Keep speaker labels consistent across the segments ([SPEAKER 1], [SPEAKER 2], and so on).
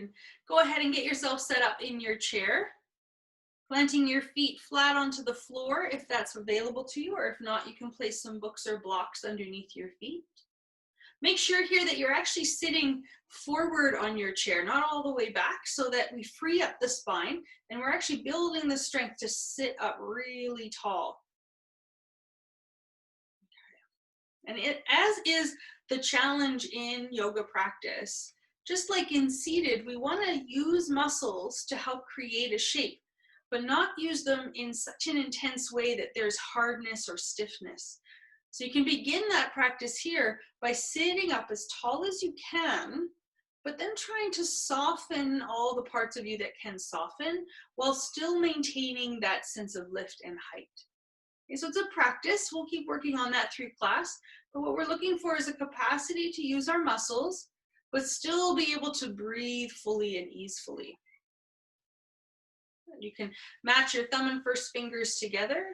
[SPEAKER 1] can go ahead and get yourself set up in your chair, planting your feet flat onto the floor if that's available to you, or if not, you can place some books or blocks underneath your feet. Make sure here that you're actually sitting forward on your chair, not all the way back, so that we free up the spine and we're actually building the strength to sit up really tall. And as is the challenge in yoga practice, just like in seated, we want to use muscles to help create a shape, but not use them in such an intense way that there's hardness or stiffness. So you can begin that practice here by sitting up as tall as you can, but then trying to soften all the parts of you that can soften while still maintaining that sense of lift and height. Okay, so it's a practice. We'll keep working on that through class, but what we're looking for is a capacity to use our muscles, but still be able to breathe fully and easefully. You can match your thumb and first fingers together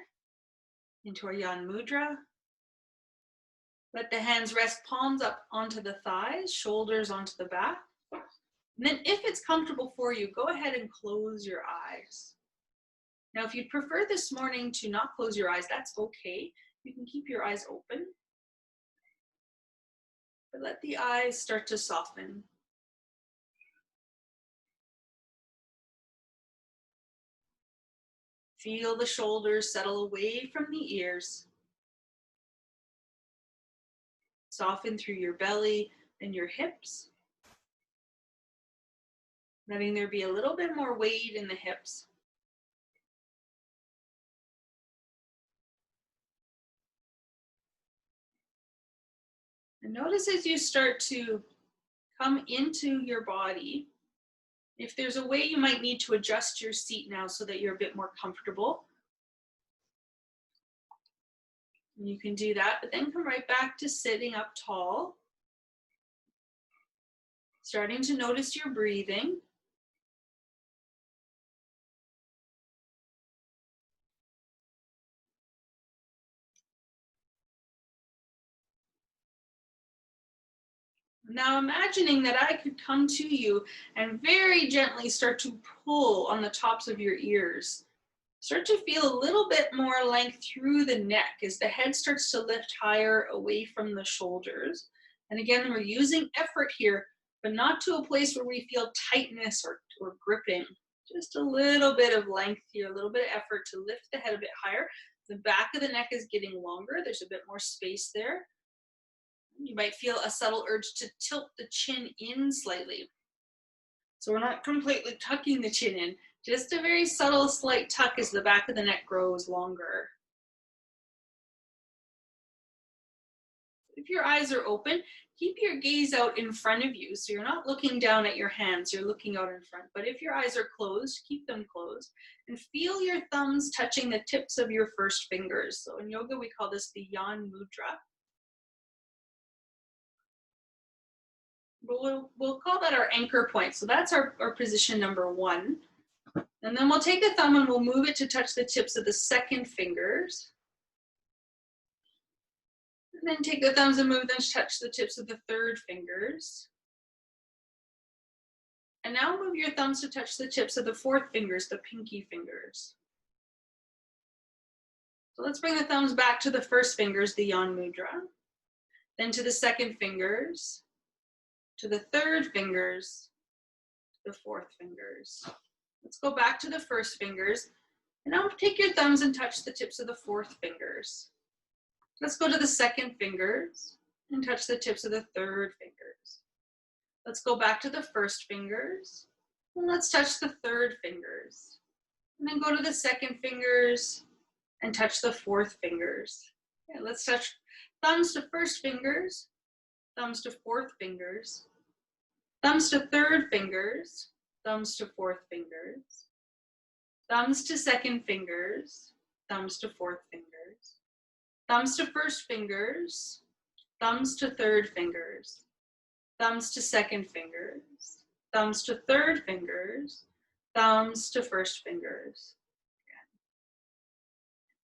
[SPEAKER 1] into our Yan Mudra. Let the hands rest palms up onto the thighs, shoulders onto the back. And then if it's comfortable for you, go ahead and close your eyes. Now, if you'd prefer this morning to not close your eyes, that's okay. You can keep your eyes open. But let the eyes start to soften. Feel the shoulders settle away from the ears. Soften through your belly and your hips. Letting there be a little bit more weight in the hips. And notice as you start to come into your body, if there's a way you might need to adjust your seat now so that you're a bit more comfortable, you can do that, but then come right back to sitting up tall. Starting to notice your breathing. Now imagining that I could come to you and very gently start to pull on the tops of your ears. Start to feel a little bit more length through the neck as the head starts to lift higher away from the shoulders. And again, we're using effort here, but not to a place where we feel tightness or gripping. Just a little bit of length here, a little bit of effort to lift the head a bit higher. The back of the neck is getting longer. There's a bit more space there. You might feel a subtle urge to tilt the chin in slightly. So we're not completely tucking the chin in, just a very subtle slight tuck as the back of the neck grows longer. If your eyes are open, keep your gaze out in front of you. So you're not looking down at your hands, you're looking out in front. But if your eyes are closed, keep them closed. And feel your thumbs touching the tips of your first fingers. So in yoga, we call this the Yan Mudra. But we'll call that our anchor point. So that's our position number 1. And then we'll take the thumb and we'll move it to touch the tips of the second fingers. And then take the thumbs and move them to touch the tips of the third fingers. And now move your thumbs to touch the tips of the fourth fingers, the pinky fingers. So let's bring the thumbs back to the first fingers, the Yan Mudra. Then to the second fingers, to the third fingers, to the fourth fingers. Let's go back to the first fingers. And now take your thumbs and touch the tips of the fourth fingers. Let's go to the second fingers and touch the tips of the third fingers. Let's go back to the first fingers. And let's touch the third fingers. And then go to the second fingers and touch the fourth fingers. Okay, let's touch thumbs to first fingers, thumbs to fourth fingers, thumbs to third fingers, thumbs to fourth fingers, thumbs to second fingers, thumbs to fourth fingers, thumbs to first fingers, thumbs to third fingers, thumbs to second fingers, thumbs to third fingers, thumbs to first fingers.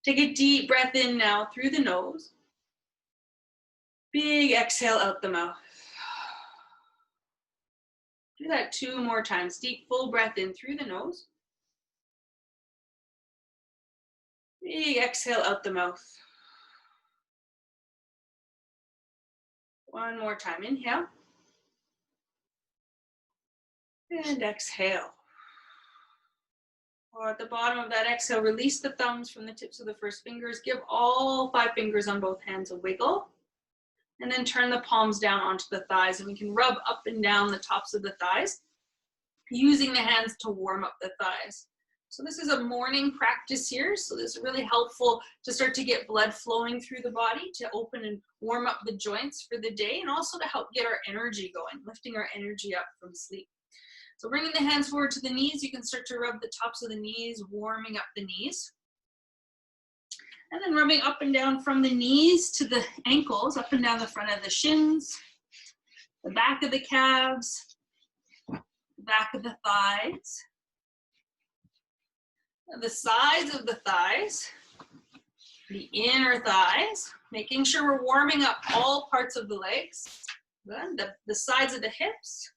[SPEAKER 1] Take a deep breath in now through the nose. Big exhale out the mouth. Do that 2 more times. Deep, full breath in through the nose. Big exhale out the mouth. 1 more time. Inhale. And exhale. Or at the bottom of that exhale, release the thumbs from the tips of the first fingers. Give all 5 fingers on both hands a wiggle. And then turn the palms down onto the thighs. And we can rub up and down the tops of the thighs, using the hands to warm up the thighs. So this is a morning practice here. So this is really helpful to start to get blood flowing through the body, to open and warm up the joints for the day, and also to help get our energy going, lifting our energy up from sleep. So bringing the hands forward to the knees, you can start to rub the tops of the knees, warming up the knees. And then rubbing up and down from the knees to the ankles, up and down the front of the shins, the back of the calves, the back of the thighs, the sides of the thighs, the inner thighs, making sure we're warming up all parts of the legs. Good. The sides of the hips,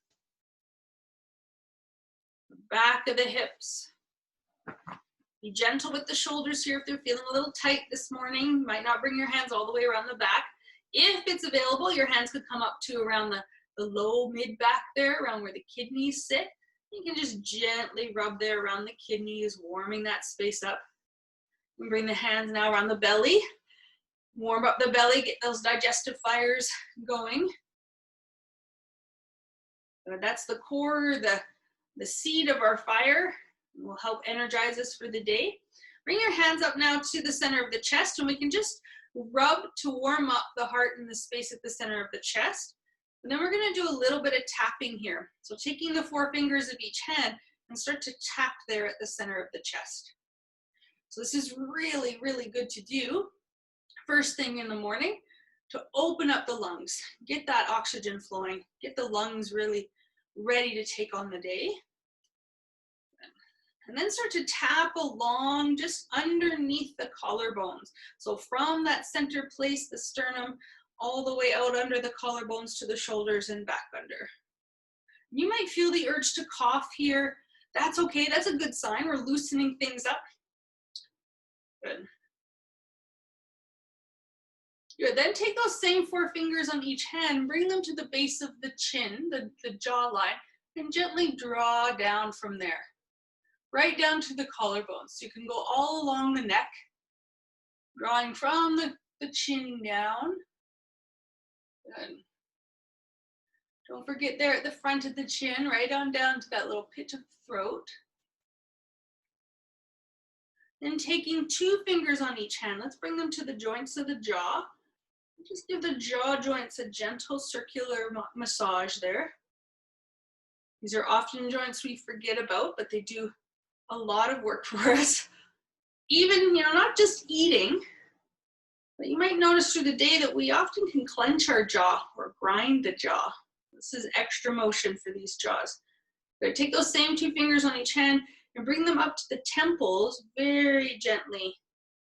[SPEAKER 1] the back of the hips. Be gentle with the shoulders here if they're feeling a little tight this morning. You might not bring your hands all the way around the back. If it's available, your hands could come up to around the low mid back there, around where the kidneys sit. You can just gently rub there around the kidneys, warming that space up. And bring the hands now around the belly. Warm up the belly, get those digestive fires going. That's the core, the seed of our fire. It will help energize us for the day. Bring your hands up now to the center of the chest, and we can just rub to warm up the heart and the space at the center of the chest. And then we're going to do a little bit of tapping here. So taking the 4 fingers of each hand and start to tap there at the center of the chest. So this is really, really good to do first thing in the morning to open up the lungs, get that oxygen flowing, get the lungs really ready to take on the day. And then start to tap along just underneath the collarbones. So from that center place, the sternum, all the way out under the collarbones to the shoulders and back under. You might feel the urge to cough here. That's okay, that's a good sign. We're loosening things up. Good. Good, then take those same 4 fingers on each hand, bring them to the base of the chin, the jawline, and gently draw down from there. Right down to the collarbones. So you can go all along the neck, drawing from the chin down. Good. Don't forget there at the front of the chin, right on down to that little pit of the throat. Then taking 2 fingers on each hand, let's bring them to the joints of the jaw. Just give the jaw joints a gentle circular massage there. These are often joints we forget about, but they do a lot of work for us. Even, not just eating, but you might notice through the day that we often can clench our jaw or grind the jaw. This is extra motion for these jaws. Good. Take those same 2 fingers on each hand and bring them up to the temples, very gently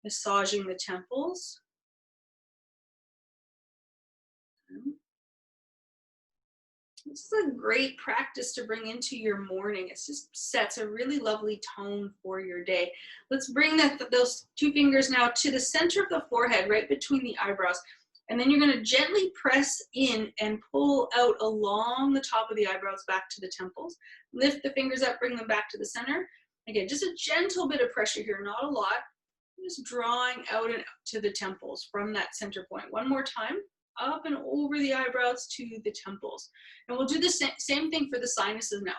[SPEAKER 1] massaging the temples. This is a great practice to bring into your morning. It just sets a really lovely tone for your day. Let's bring those 2 fingers now to the center of the forehead, right between the eyebrows. And then you're going to gently press in and pull out along the top of the eyebrows back to the temples. Lift the fingers up, bring them back to the center. Again, just a gentle bit of pressure here, not a lot. Just drawing out and to the temples from that center point. One more time. Up and over the eyebrows to the temples. And we'll do the same thing for the sinuses now.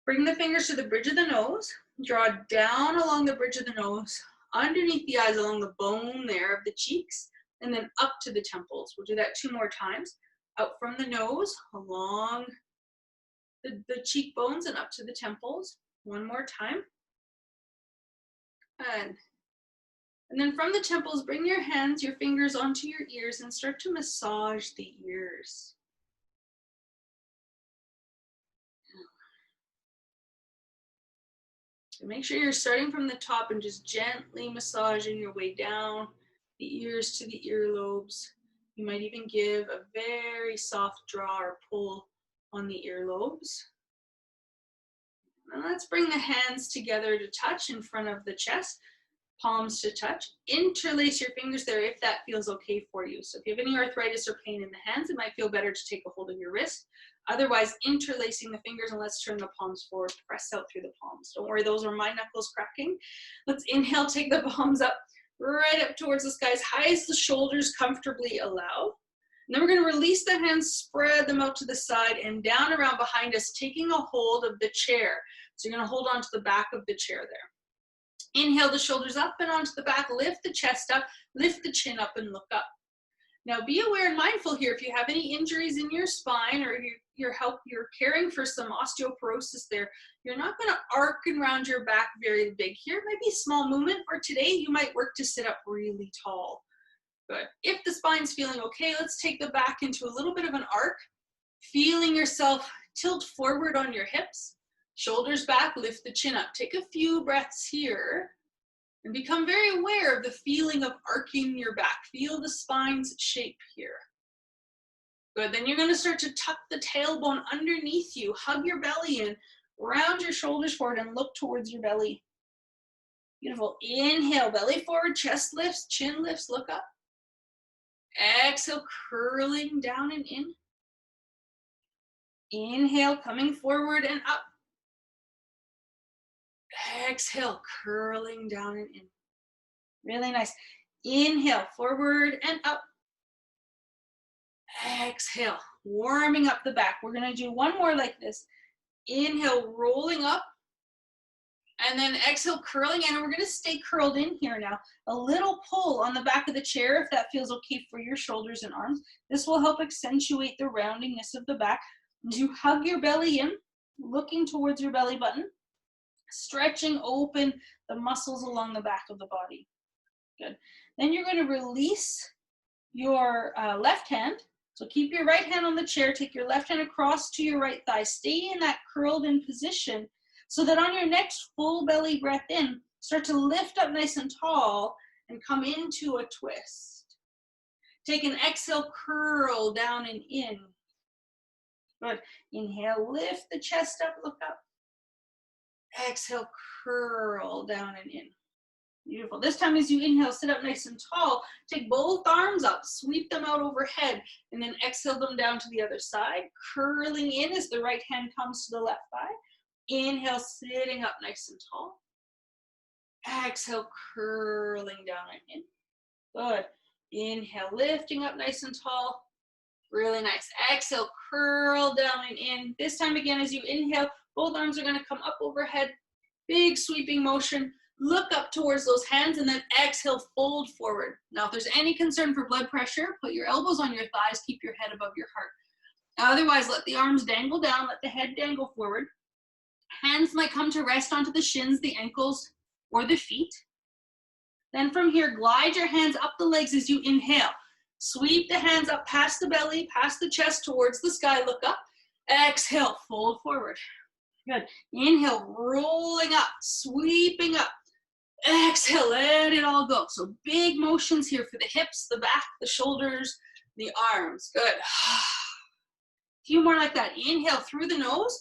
[SPEAKER 1] Bring the fingers to the bridge of the nose, draw down along the bridge of the nose, underneath the eyes along the bone there of the cheeks, and then up to the temples. We'll do that 2 more times. Out from the nose, along the cheekbones and up to the temples. 1 more time. And then from the temples, bring your hands, your fingers onto your ears and start to massage the ears. So make sure you're starting from the top and just gently massaging your way down the ears to the earlobes. You might even give a very soft draw or pull on the earlobes. And let's bring the hands together to touch in front of the chest, palms to touch. Interlace your fingers there if that feels okay for you. So if you have any arthritis or pain in the hands, it might feel better to take a hold of your wrist. Otherwise, interlacing the fingers, and let's turn the palms forward, press out through the palms. Don't worry, those are my knuckles cracking. Let's inhale, take the palms up, right up towards the sky, as high as the shoulders comfortably allow. And then we're going to release the hands, spread them out to the side and down around behind us, taking a hold of the chair. So you're going to hold on to the back of the chair there. Inhale the shoulders up and onto the back, lift the chest up, lift the chin up and look up. Now be aware and mindful here, if you have any injuries in your spine or you're caring for some osteoporosis there, you're not going to arc around your back very big here. It might be a small movement, or today you might work to sit up really tall. Good. If the spine's feeling okay, let's take the back into a little bit of an arc, feeling yourself tilt forward on your hips, shoulders back, lift the chin up. Take a few breaths here and become very aware of the feeling of arcing your back. Feel the spine's shape here. Good. Then you're going to start to tuck the tailbone underneath you, hug your belly in, round your shoulders forward and look towards your belly. Beautiful. Inhale, belly forward, chest lifts, chin lifts, look up. Exhale, curling down and in. Inhale, coming forward and up. Exhale, curling down and in. Really nice. Inhale, forward and up. Exhale, warming up the back. We're going to do one more like this. Inhale, rolling up. And then exhale, curling in. And we're going to stay curled in here now. A little pull on the back of the chair if that feels okay for your shoulders and arms. This will help accentuate the roundingness of the back. As you hug your belly in, looking towards your belly button, stretching open the muscles along the back of the body. Good. Then you're going to release your left hand. So keep your right hand on the chair. Take your left hand across to your right thigh. Stay in that curled in position so that on your next full belly breath in, start to lift up nice and tall and come into a twist. Take an exhale, curl down and in. Good. Inhale, lift the chest up, look up. Exhale, curl down and in. Beautiful. This time as you inhale, sit up nice and tall. Take both arms up, sweep them out overhead, and then exhale them down to the other side. Curling in as the right hand comes to the left thigh. Inhale, sitting up nice and tall. Exhale, curling down and in. Good. Inhale, lifting up nice and tall. Really nice. Exhale, curl down and in. This time again, as you inhale, both arms are going to come up overhead. Big sweeping motion. Look up towards those hands and then exhale, fold forward. Now, if there's any concern for blood pressure, put your elbows on your thighs, keep your head above your heart. Otherwise, let the arms dangle down, let the head dangle forward. Hands might come to rest onto the shins, the ankles, or the feet. Then from here, glide your hands up the legs as you inhale. Sweep the hands up past the belly, past the chest, towards the sky, look up. Exhale, fold forward. Good. Inhale, rolling up, sweeping up. Exhale, let it all go. So big motions here for the hips, the back, the shoulders, the arms. Good. A few more like that. Inhale through the nose.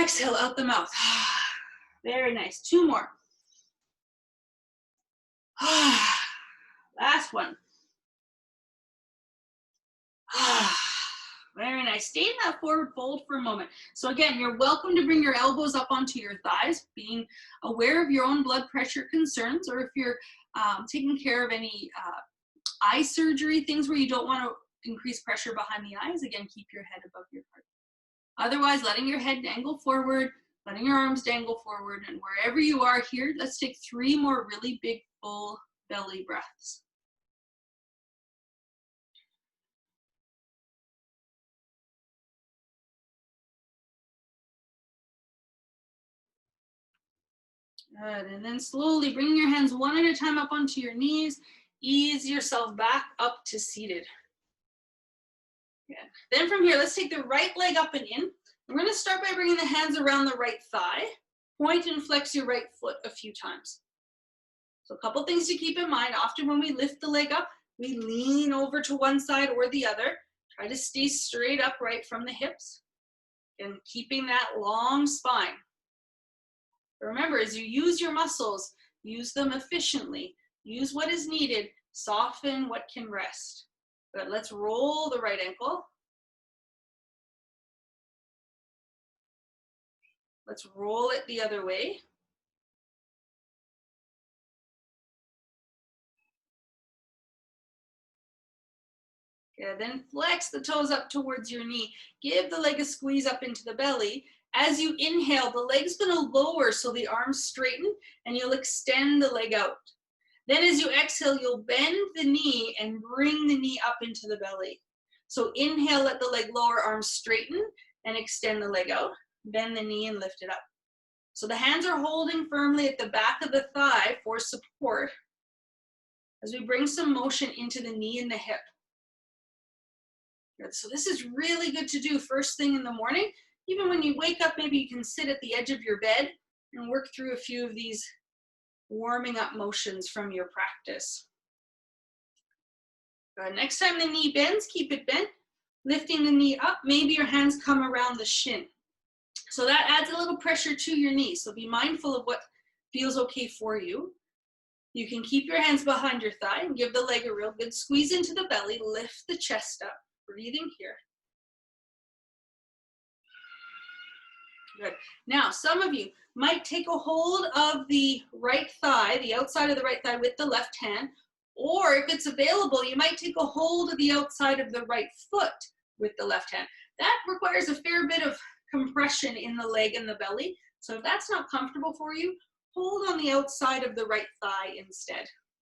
[SPEAKER 1] Exhale out the mouth. Very nice. Two more. Last one. Very nice. Stay in that forward fold for a moment. So again, you're welcome to bring your elbows up onto your thighs, being aware of your own blood pressure concerns, or if you're taking care of any eye surgery, things where you don't want to increase pressure behind the eyes, again, keep your head above your heart. Otherwise, letting your head dangle forward, letting your arms dangle forward, and wherever you are here, let's take 3 more really big, full belly breaths. Good, and then slowly bring your hands one at a time up onto your knees. Ease yourself back up to seated. Good. Then from here, let's take the right leg up and in. We're going to start by bringing the hands around the right thigh. Point and flex your right foot a few times. So a couple things to keep in mind. Often when we lift the leg up, we lean over to one side or the other. Try to stay straight upright from the hips. And keeping that long spine. Remember, as you use your muscles, use them efficiently. Use what is needed. Soften what can rest. Good. Let's roll the right ankle. Let's roll it the other way. Yeah, then flex the toes up towards your knee. Give the leg a squeeze up into the belly. As you inhale, the leg's going to lower so the arms straighten and you'll extend the leg out. Then as you exhale, you'll bend the knee and bring the knee up into the belly. So inhale, let the leg lower, arms straighten and extend the leg out. Bend the knee and lift it up. So the hands are holding firmly at the back of the thigh for support as we bring some motion into the knee and the hip. Good. So this is really good to do first thing in the morning. Even when you wake up, maybe you can sit at the edge of your bed and work through a few of these warming up motions from your practice. Good. Next time the knee bends, keep it bent. Lifting the knee up, maybe your hands come around the shin. So that adds a little pressure to your knee. So be mindful of what feels okay for you. You can keep your hands behind your thigh and give the leg a real good squeeze into the belly. Lift the chest up. Breathing here. Good. Now, some of you might take a hold of the right thigh, the outside of the right thigh with the left hand, or if it's available, you might take a hold of the outside of the right foot with the left hand. That requires a fair bit of compression in the leg and the belly. So if that's not comfortable for you, hold on the outside of the right thigh instead.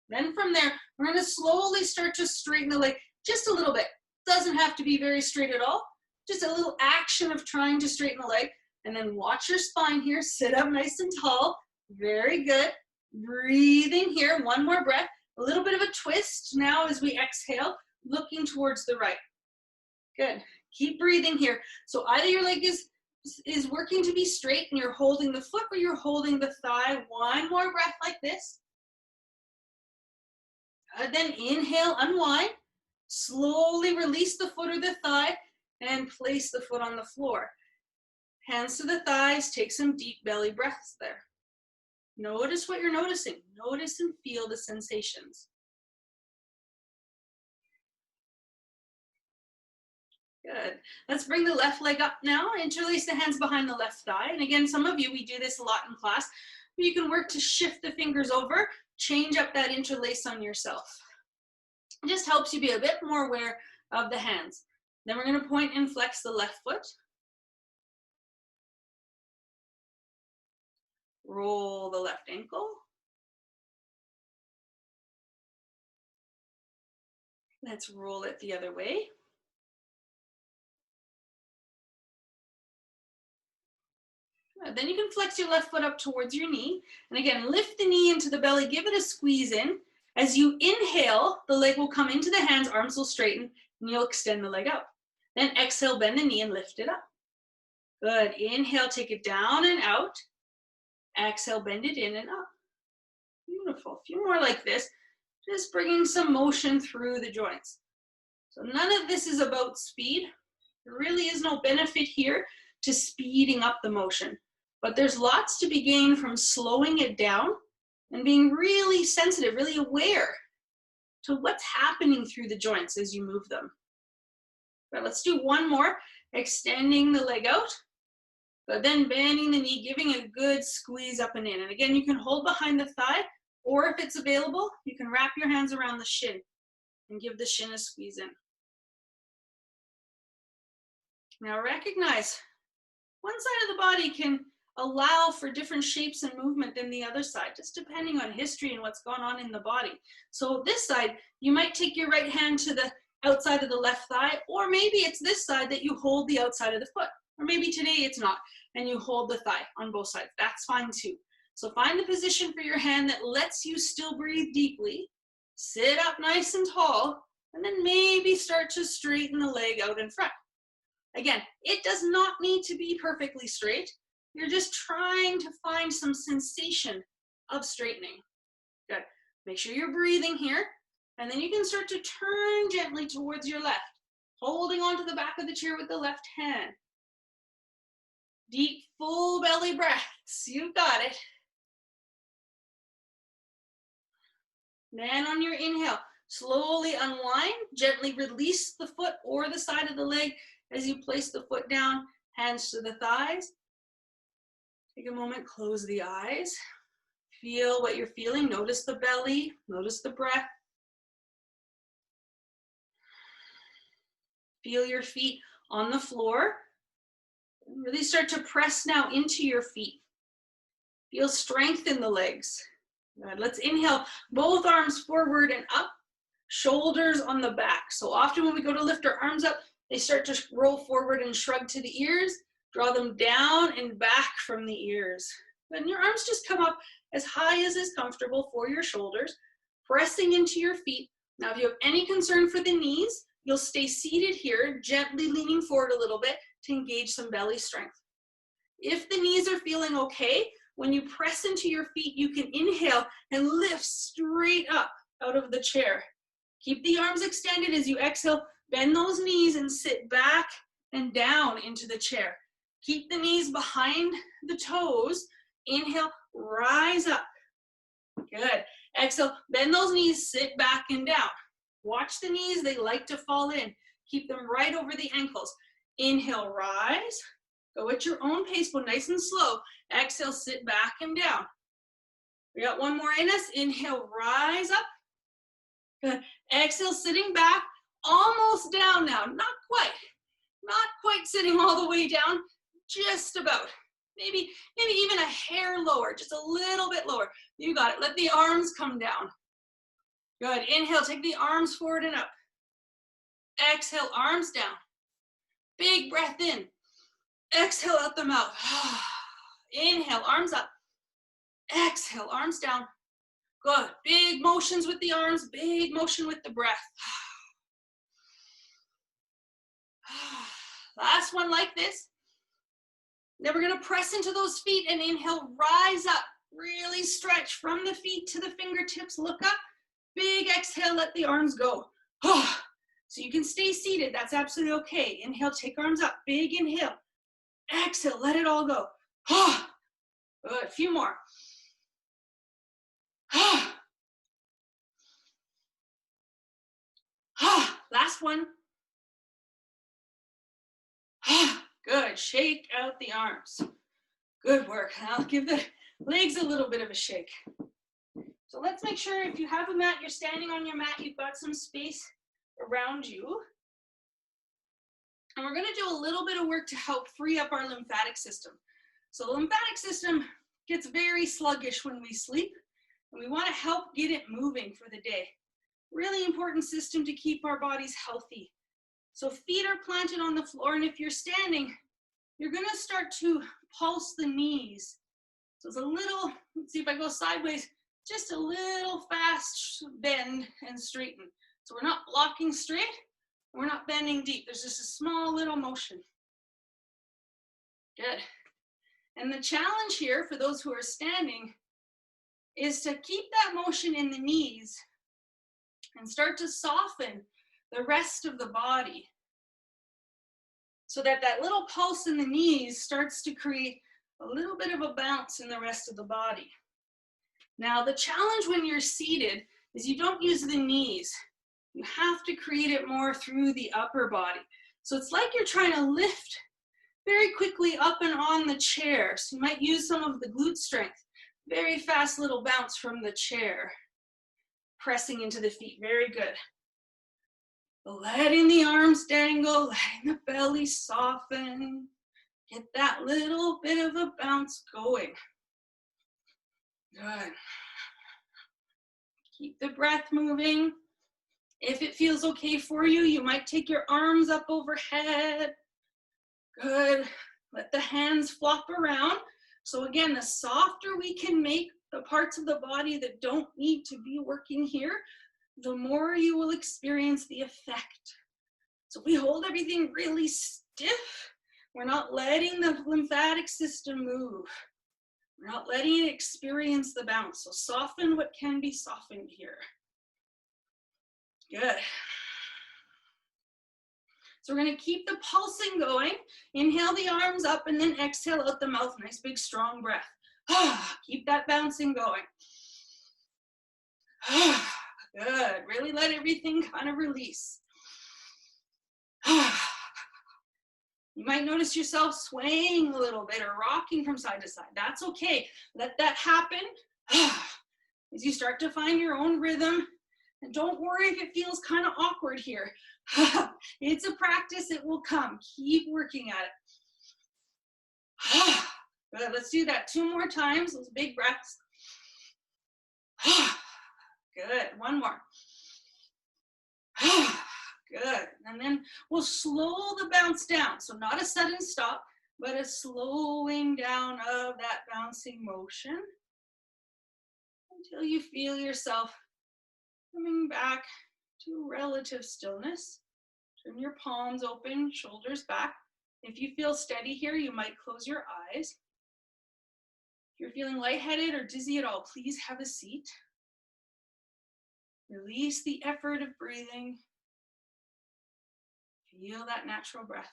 [SPEAKER 1] Then from there, we're going to slowly start to straighten the leg just a little bit. Doesn't have to be very straight at all. Just a little action of trying to straighten the leg. And then watch your spine here. Sit up nice and tall. Very good. Breathing here. One more breath. A little bit of a twist now as we exhale, looking towards the right. Good. Keep breathing here. So either your leg is working to be straight and you're holding the foot or you're holding the thigh. One more breath like this. Then inhale, unwind. Slowly release the foot or the thigh and place the foot on the floor. Hands to the thighs, take some deep belly breaths there. Notice what you're noticing. Notice and feel the sensations. Good. Let's bring the left leg up now. Interlace the hands behind the left thigh. And again, some of you, we do this a lot in class. You can work to shift the fingers over, change up that interlace on yourself. It just helps you be a bit more aware of the hands. Then we're going to point and flex the left foot. Roll the left ankle. Let's roll it the other way. Then you can flex your left foot up towards your knee. And again, lift the knee into the belly, give it a squeeze in. As you inhale, the leg will come into the hands, arms will straighten, and you'll extend the leg out. Then exhale, bend the knee and lift it up. Good. Inhale, take it down and out. Exhale, bend it in and up. Beautiful. A few more like this, just bringing some motion through the joints. So none of this is about speed. There really is no benefit here to speeding up the motion, but there's lots to be gained from slowing it down and being really sensitive, really aware to what's happening through the joints as you move them. Right, let's do one more, extending the leg out, but then bending the knee, giving a good squeeze up and in. And again, you can hold behind the thigh, or if it's available, you can wrap your hands around the shin and give the shin a squeeze in. Now recognize, one side of the body can allow for different shapes and movement than the other side, just depending on history and what's going on in the body. So this side, you might take your right hand to the outside of the left thigh, or maybe it's this side that you hold the outside of the foot. Or maybe today it's not, and you hold the thigh on both sides. That's fine too. So find the position for your hand that lets you still breathe deeply. Sit up nice and tall, and then maybe start to straighten the leg out in front. Again, it does not need to be perfectly straight. You're just trying to find some sensation of straightening. Good. Make sure you're breathing here, and then you can start to turn gently towards your left, holding onto the back of the chair with the left hand. Deep, full belly breaths. You got it. Then on your inhale, slowly unwind, gently release the foot or the side of the leg as you place the foot down, hands to the thighs. Take a moment, close the eyes. Feel what you're feeling. Notice the belly, notice the breath. Feel your feet on the floor. Really start to press now into your feet. Feel strength in the legs. Good. Let's inhale, both arms forward and up, shoulders on the back. So often when we go to lift our arms up, they start to roll forward and shrug to the ears. Draw them down and back from the ears. Then your arms just come up as high as is comfortable for your shoulders, pressing into your feet. Now, if you have any concern for the knees, you'll stay seated here, gently leaning forward a little bit to engage some belly strength. If the knees are feeling okay, when you press into your feet, you can inhale and lift straight up out of the chair. Keep the arms extended as you exhale, bend those knees and sit back and down into the chair. Keep the knees behind the toes. Inhale, rise up. Good. Exhale, bend those knees, sit back and down. Watch the knees, they like to fall in. Keep them right over the ankles. Inhale, rise. Go at your own pace, go nice and slow. Exhale, sit back and down. We got one more in us. Inhale, rise up. Good. Exhale, sitting back, almost down now. Not quite sitting all the way down, just about. Maybe even a hair lower, just a little bit lower. You got it. Let the arms come down. Good. Inhale, take the arms forward and up. Exhale, arms down. Big breath in. Exhale out the mouth. Inhale, arms up. Exhale, arms down. Good. Big motions with the arms, big motion with the breath. Last one like this. Then we're going to press into those feet and inhale, rise up. Really stretch from the feet to the fingertips. Look up. Big exhale, let the arms go. So you can stay seated. That's absolutely okay. Inhale, take arms up. Big inhale. Exhale, let it all go. Good. A few more. Last one. Good. Shake out the arms. Good work. I'll give the legs a little bit of a shake. So let's make sure if you have a mat, you're standing on your mat, you've got some space around you. And we're going to do a little bit of work to help free up our lymphatic system. So the lymphatic system gets very sluggish when we sleep, and we want to help get it moving for the day. Really important system to keep our bodies healthy. So feet are planted on the floor, and if you're standing, you're going to start to pulse the knees. So it's a little, let's see if I go sideways, just a little fast bend and straighten. So we're not blocking straight, we're not bending deep. There's just a small little motion. Good. And the challenge here for those who are standing is to keep that motion in the knees and start to soften the rest of the body so that that little pulse in the knees starts to create a little bit of a bounce in the rest of the body. Now, the challenge when you're seated is you don't use the knees. You have to create it more through the upper body. So it's like you're trying to lift very quickly up and on the chair. So you might use some of the glute strength. Very fast little bounce from the chair. Pressing into the feet, very good. Letting the arms dangle, letting the belly soften. Get that little bit of a bounce going. Good. Keep the breath moving. If it feels okay for you, you might take your arms up overhead. Good. Let the hands flop around. So again, the softer we can make the parts of the body that don't need to be working here, the more you will experience the effect. So we hold everything really stiff. We're not letting the lymphatic system move. We're not letting it experience the bounce. So soften what can be softened here. Good. So we're gonna keep the pulsing going. Inhale the arms up and then exhale out the mouth. Nice big strong breath. Keep that bouncing going. Good, really let everything kind of release. You might notice yourself swaying a little bit or rocking from side to side. That's okay. Let that happen as you start to find your own rhythm. And don't worry if it feels kind of awkward here. It's a practice, it will come. Keep working at it. Good, let's do that 2 more times, those big breaths. Good, 1 more. Good, and then we'll slow the bounce down. So not a sudden stop, but a slowing down of that bouncing motion until you feel yourself coming back to relative stillness. Turn your palms open, shoulders back. If you feel steady here, you might close your eyes. If you're feeling lightheaded or dizzy at all, please have a seat. Release the effort of breathing. Feel that natural breath.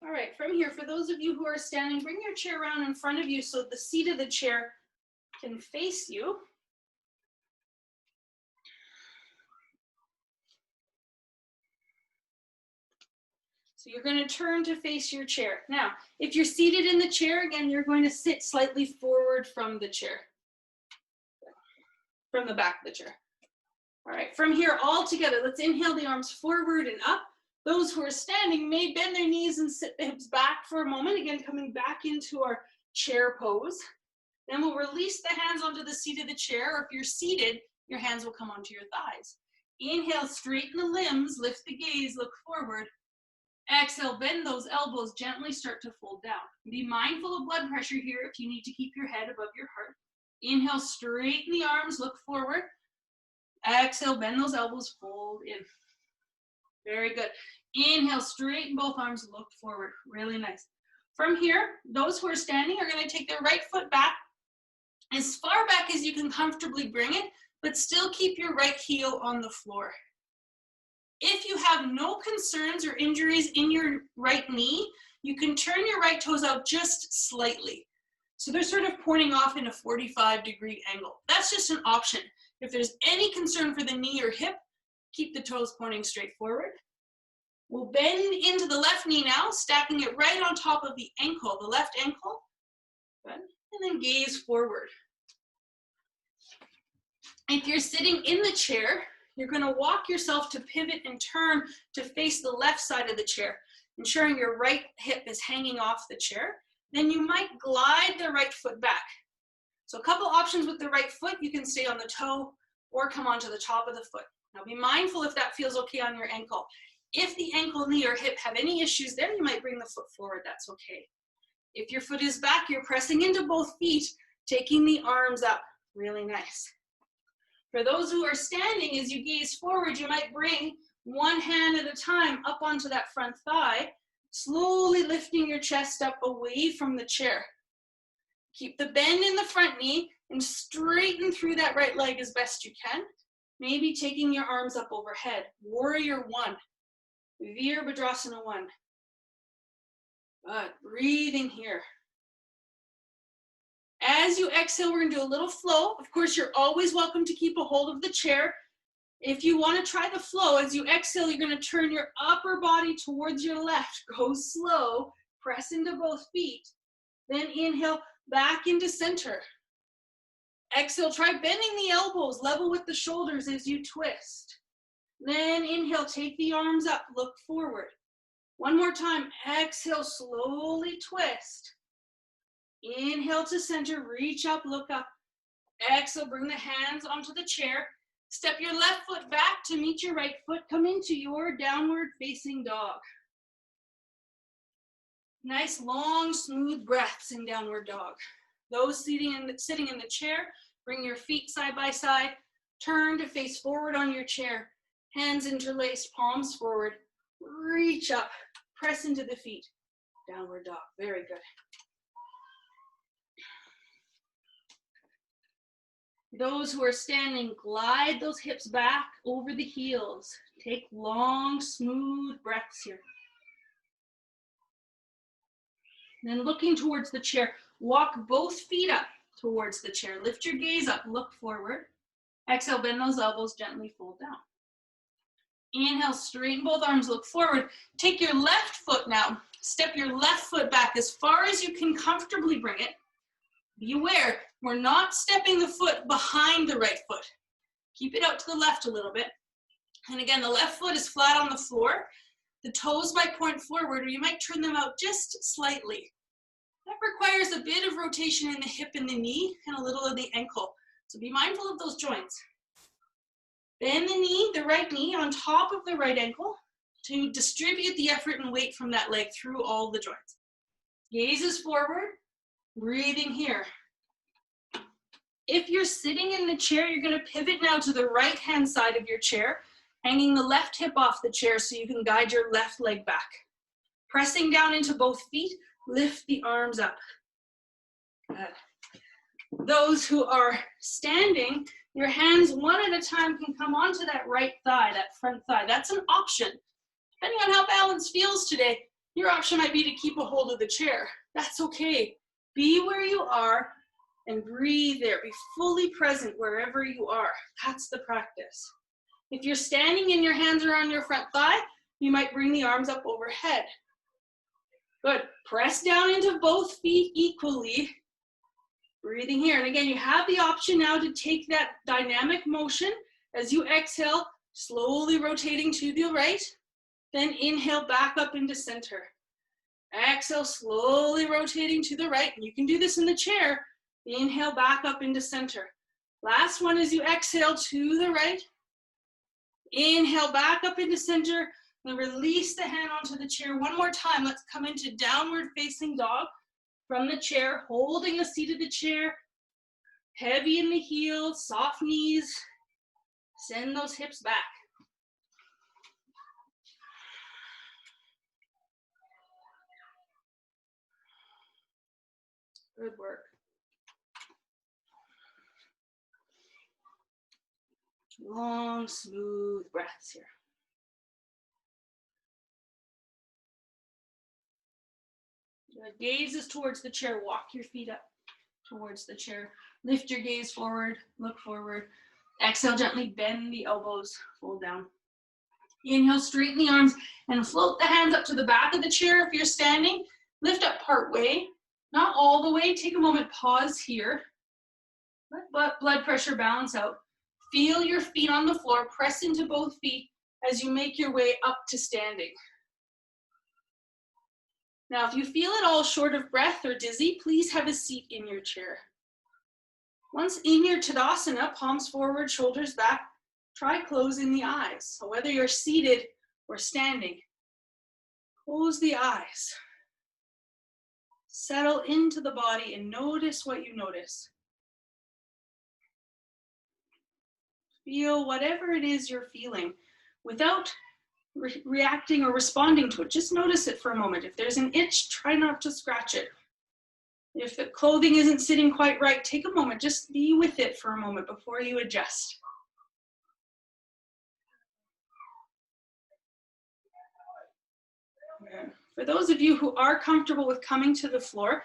[SPEAKER 1] All right, from here, for those of you who are standing, bring your chair around in front of you so the seat of the chair can face you. So you're going to turn to face your chair. Now, if you're seated in the chair, again, you're going to sit slightly forward from the chair, from the back of the chair. All right, from here, all together, let's inhale the arms forward and up. Those who are standing may bend their knees and sit the hips back for a moment. Again, coming back into our chair pose. Then we'll release the hands onto the seat of the chair, or if you're seated, your hands will come onto your thighs. Inhale, straighten the limbs, lift the gaze, look forward. Exhale, bend those elbows, gently start to fold down. Be mindful of blood pressure here if you need to keep your head above your heart. Inhale, straighten the arms, look forward. Exhale, bend those elbows, fold in. Very good. Inhale, straighten both arms, look forward. Really nice. From here, those who are standing are going to take their right foot back as far back as you can comfortably bring it, but still keep your right heel on the floor. If you have no concerns or injuries in your right knee, you can turn your right toes out just slightly. So they're sort of pointing off in a 45-degree angle. That's just an option. If there's any concern for the knee or hip, keep the toes pointing straight forward. We'll bend into the left knee now, stacking it right on top of the ankle, the left ankle. Good. And then gaze forward. If you're sitting in the chair, you're going to walk yourself to pivot and turn to face the left side of the chair, ensuring your right hip is hanging off the chair. Then you might glide the right foot back. So a couple options with the right foot. You can stay on the toe or come onto the top of the foot. Now be mindful if that feels okay on your ankle. If the ankle, knee, or hip have any issues there, you might bring the foot forward. That's okay. If your foot is back, you're pressing into both feet, taking the arms up. Really nice. For those who are standing, as you gaze forward, you might bring one hand at a time up onto that front thigh, slowly lifting your chest up away from the chair. Keep the bend in the front knee and straighten through that right leg as best you can. Maybe taking your arms up overhead. Warrior 1. Virabhadrasana 1. Good. Breathing here. As you exhale, we're going to do a little flow. Of course, you're always welcome to keep a hold of the chair. If you want to try the flow, as you exhale, you're going to turn your upper body towards your left. Go slow. Press into both feet. Then inhale back into center. Exhale, try bending the elbows level with the shoulders as you twist. Then inhale, take the arms up, look forward. One more time, exhale, slowly twist. Inhale to center, reach up, look up. Exhale, bring the hands onto the chair. Step your left foot back to meet your right foot. Come into your downward facing dog. Nice, long, smooth breaths in downward dog. Those sitting in the chair, bring your feet side by side. Turn to face forward on your chair. Hands interlaced, palms forward. Reach up, press into the feet. Downward dog, very good. Those who are standing, glide those hips back over the heels. Take long, smooth breaths here. Then looking towards the chair, walk both feet up towards the chair. Lift your gaze up, look forward. Exhale, bend those elbows, gently fold down. Inhale, straighten both arms, look forward. Take your left foot now. Step your left foot back as far as you can comfortably bring it. Be aware, we're not stepping the foot behind the right foot. Keep it out to the left a little bit. And again, the left foot is flat on the floor. The toes might point forward, or you might turn them out just slightly. That requires a bit of rotation in the hip and the knee and a little of the ankle. So be mindful of those joints. Bend the knee, the right knee, on top of the right ankle to distribute the effort and weight from that leg through all the joints. Gaze is forward, breathing here. If you're sitting in the chair, you're going to pivot now to the right-hand side of your chair, hanging the left hip off the chair so you can guide your left leg back. Pressing down into both feet, lift the arms up. Good. Those who are standing, your hands one at a time can come onto that right thigh, that front thigh. That's an option. Depending on how balance feels today, your option might be to keep a hold of the chair. That's okay. Be where you are and breathe there. Be fully present wherever you are. That's the practice. If you're standing and your hands are on your front thigh, you might bring the arms up overhead. Good. Press down into both feet equally. Breathing here. And again, you have the option now to take that dynamic motion as you exhale, slowly rotating to the right. Then inhale back up into center. Exhale, slowly rotating to the right. And you can do this in the chair. Inhale back up into center. Last one as you exhale to the right. Inhale back up into center. Then release the hand onto the chair. One more time. Let's come into downward facing dog from the chair, holding the seat of the chair. Heavy in the heels, soft knees. Send those hips back. Good work. Long, smooth breaths here. Your gaze is towards the chair. Walk your feet up towards the chair. Lift your gaze forward, look forward. Exhale, gently bend the elbows, fold down. Inhale, straighten the arms and float the hands up to the back of the chair if you're standing. Lift up part way, not all the way. Take a moment, pause here. Let blood pressure balance out. Feel your feet on the floor, press into both feet as you make your way up to standing. Now, if you feel at all short of breath or dizzy, please have a seat in your chair. Once in your Tadasana, palms forward, shoulders back, try closing the eyes. So whether you're seated or standing, close the eyes. Settle into the body and notice what you notice. Feel whatever it is you're feeling without reacting or responding to it. Just notice it for a moment. If there's an itch, try not to scratch it. If the clothing isn't sitting quite right, take a moment. Just be with it for a moment before you adjust. For those of you who are comfortable with coming to the floor,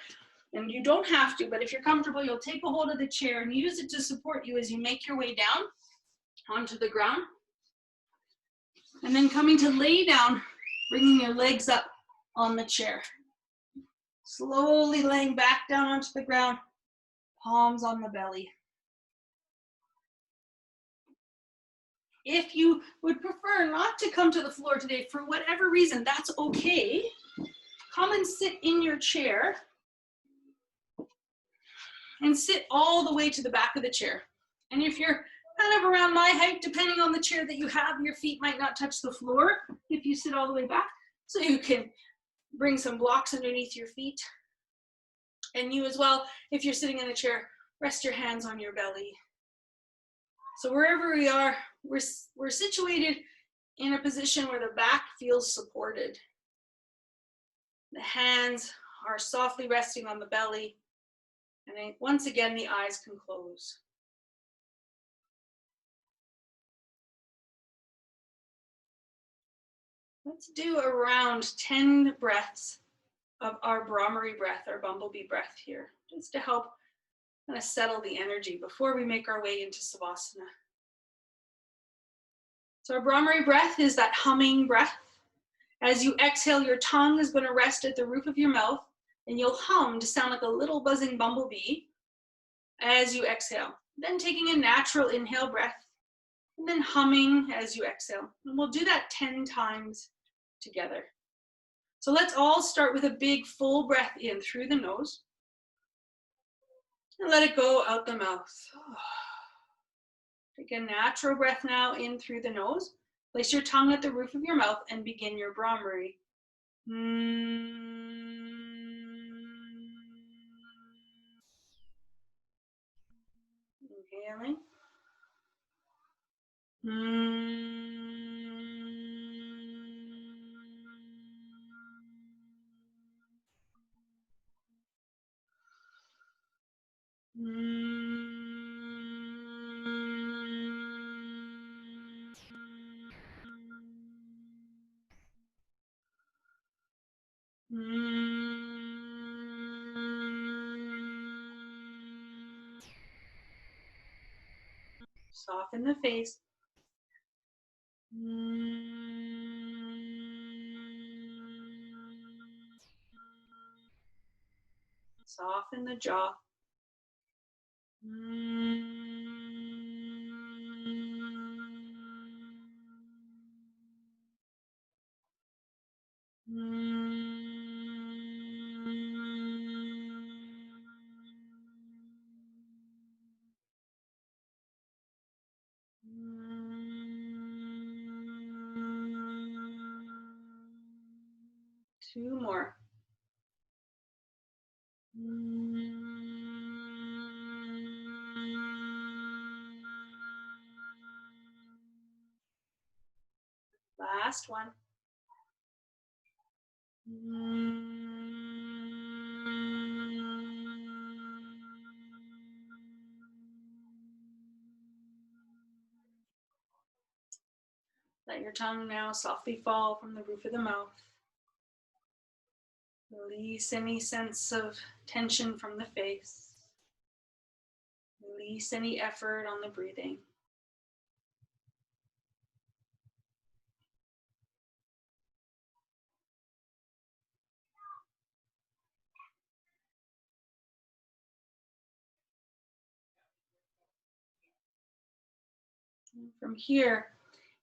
[SPEAKER 1] and you don't have to, but if you're comfortable, you'll take a hold of the chair and use it to support you as you make your way down onto the ground. And then coming to lay down, bringing your legs up on the chair. Slowly laying back down onto the ground, palms on the belly. If you would prefer not to come to the floor today for whatever reason, that's okay. Come and sit in your chair and sit all the way to the back of the chair. And if you're kind of around my height, depending on the chair that you have, your feet might not touch the floor if you sit all the way back. So you can bring some blocks underneath your feet. And you as well, if you're sitting in a chair, rest your hands on your belly. So wherever we are, we're situated in a position where the back feels supported. The hands are softly resting on the belly. And then once again, the eyes can close. Let's do around 10 breaths of our Brahmari breath, our bumblebee breath here, just to help kind of settle the energy before we make our way into Savasana. So our Brahmari breath is that humming breath. As you exhale, your tongue is going to rest at the roof of your mouth, and you'll hum to sound like a little buzzing bumblebee as you exhale. Then taking a natural inhale breath, and then humming as you exhale. And we'll do that 10 times together. So let's all start with a big full breath in through the nose, and let it go out the mouth. Take a natural breath now in through the nose. Place your tongue at the roof of your mouth and begin your Brahmari. Inhaling. Soften the face. Soften the jaw. Two more. Last one. Let your tongue now softly fall from the roof of the mouth. Release any sense of tension from the face. Release any effort on the breathing. And from here,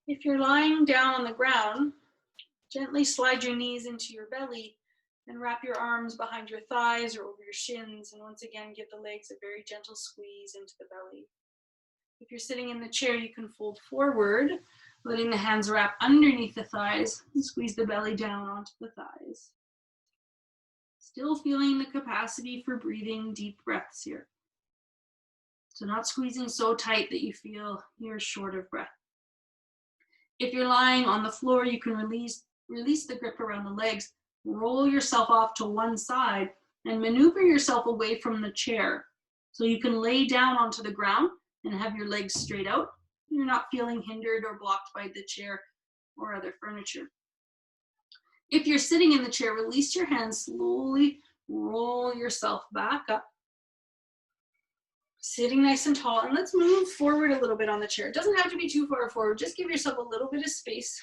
[SPEAKER 1] if you're lying down on the ground, gently slide your knees into your belly and wrap your arms behind your thighs or over your shins. And once again, give the legs a very gentle squeeze into the belly. If you're sitting in the chair, you can fold forward, letting the hands wrap underneath the thighs and squeeze the belly down onto the thighs. Still feeling the capacity for breathing deep breaths here. So not squeezing so tight that you feel you're short of breath. If you're lying on the floor, you can release the grip around the legs, roll yourself off to one side, and maneuver yourself away from the chair. So you can lay down onto the ground and have your legs straight out. You're not feeling hindered or blocked by the chair or other furniture. If you're sitting in the chair, release your hands, slowly roll yourself back up. Sitting nice and tall, and let's move forward a little bit on the chair. It doesn't have to be too far forward, just give yourself a little bit of space.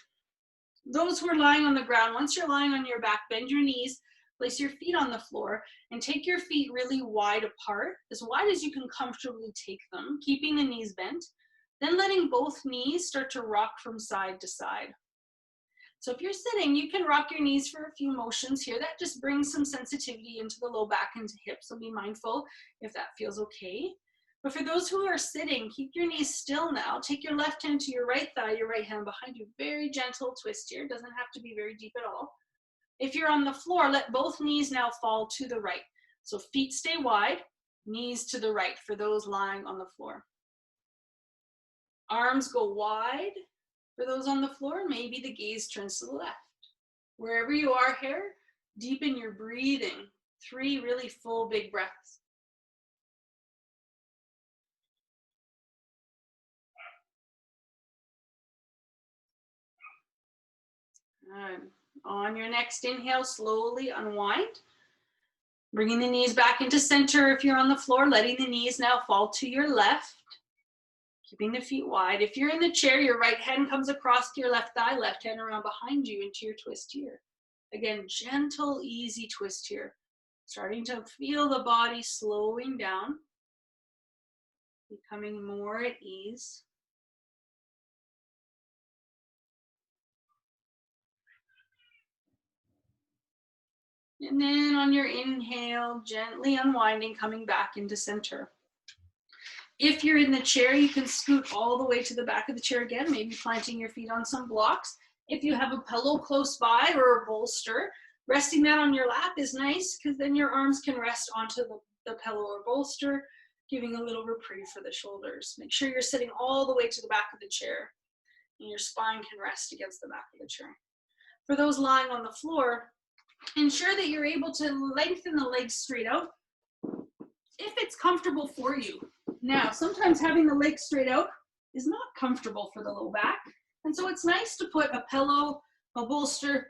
[SPEAKER 1] Those who are lying on the ground, once you're lying on your back, bend your knees, place your feet on the floor, and take your feet really wide apart, as wide as you can comfortably take them, keeping the knees bent, then letting both knees start to rock from side to side. So if you're sitting, you can rock your knees for a few motions here. That just brings some sensitivity into the low back and hips, so be mindful if that feels okay. But for those who are sitting, keep your knees still now. Take your left hand to your right thigh, your right hand behind you. Very gentle twist here. Doesn't have to be very deep at all. If you're on the floor, let both knees now fall to the right. So feet stay wide, knees to the right for those lying on the floor. Arms go wide for those on the floor. Maybe the gaze turns to the left. Wherever you are here, deepen your breathing. 3 really full big breaths. Good. On your next inhale, slowly unwind. Bringing the knees back into center if you're on the floor, letting the knees now fall to your left. Keeping the feet wide. If you're in the chair, your right hand comes across to your left thigh, left hand around behind you into your twist here. Again, gentle, easy twist here. Starting to feel the body slowing down, becoming more at ease. And then on your inhale, gently unwinding, coming back into center. If you're in the chair, you can scoot all the way to the back of the chair again, maybe planting your feet on some blocks. If you have a pillow close by or a bolster, resting that on your lap is nice because then your arms can rest onto the pillow or bolster, giving a little reprieve for the shoulders. Make sure you're sitting all the way to the back of the chair and your spine can rest against the back of the chair. For those lying on the floor, ensure that you're able to lengthen the legs straight out if it's comfortable for you. Now, sometimes having the legs straight out is not comfortable for the low back. And so it's nice to put a pillow, a bolster,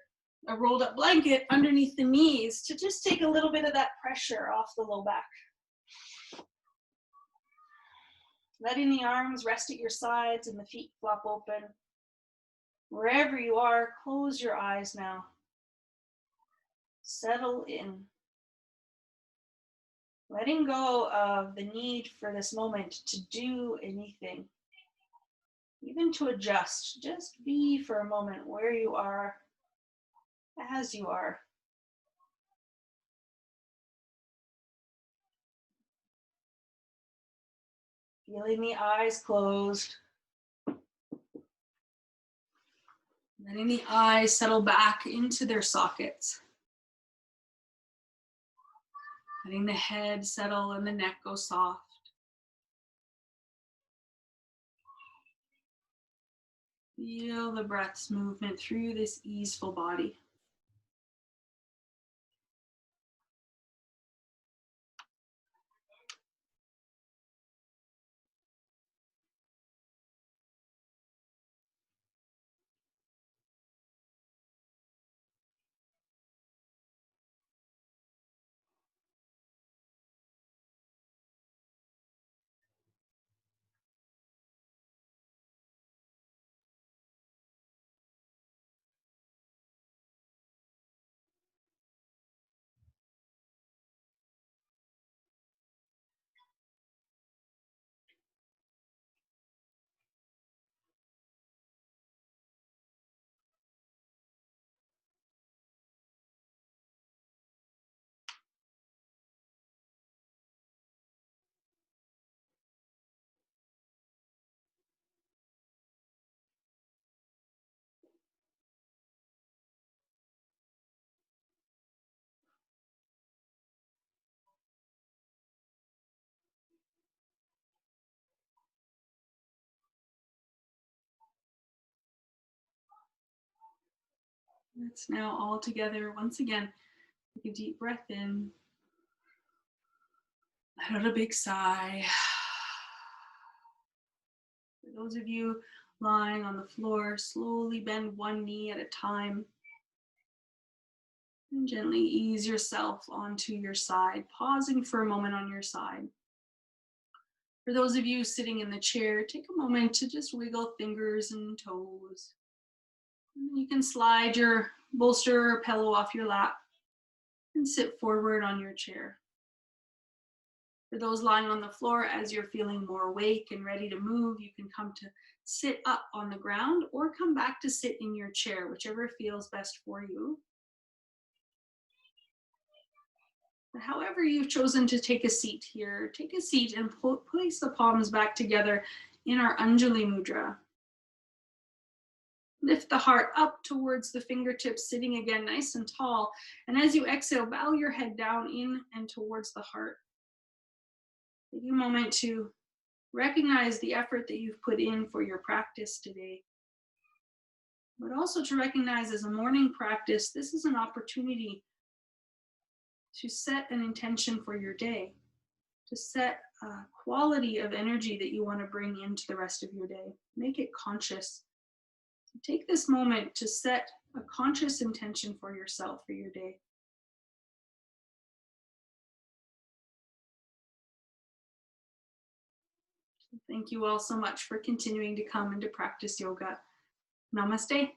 [SPEAKER 1] a rolled up blanket underneath the knees to just take a little bit of that pressure off the low back. Letting the arms rest at your sides and the feet flop open. Wherever you are, close your eyes now. Settle in. Letting go of the need for this moment to do anything, even to adjust. Just be for a moment where you are, as you are. Feeling the eyes closed. Letting the eyes settle back into their sockets. Letting the head settle and the neck go soft. Feel the breath's movement through this easeful body. Let's now all together, once again, take a deep breath in. Let out a big sigh. For those of you lying on the floor, slowly bend one knee at a time. And gently ease yourself onto your side, pausing for a moment on your side. For those of you sitting in the chair, take a moment to just wiggle fingers and toes. And you can slide your bolster or pillow off your lap and sit forward on your chair. For those lying on the floor, as you're feeling more awake and ready to move, you can come to sit up on the ground or come back to sit in your chair, whichever feels best for you. But however you've chosen to take a seat here, take a seat and place the palms back together in our Anjali Mudra. Lift the heart up towards the fingertips, sitting again nice and tall. And as you exhale, bow your head down in and towards the heart. Take a moment to recognize the effort that you've put in for your practice today. But also to recognize as a morning practice, this is an opportunity to set an intention for your day, to set a quality of energy that you want to bring into the rest of your day. Make it conscious. Take this moment to set a conscious intention for yourself for your day. Thank you all so much for continuing to come and to practice yoga. Namaste.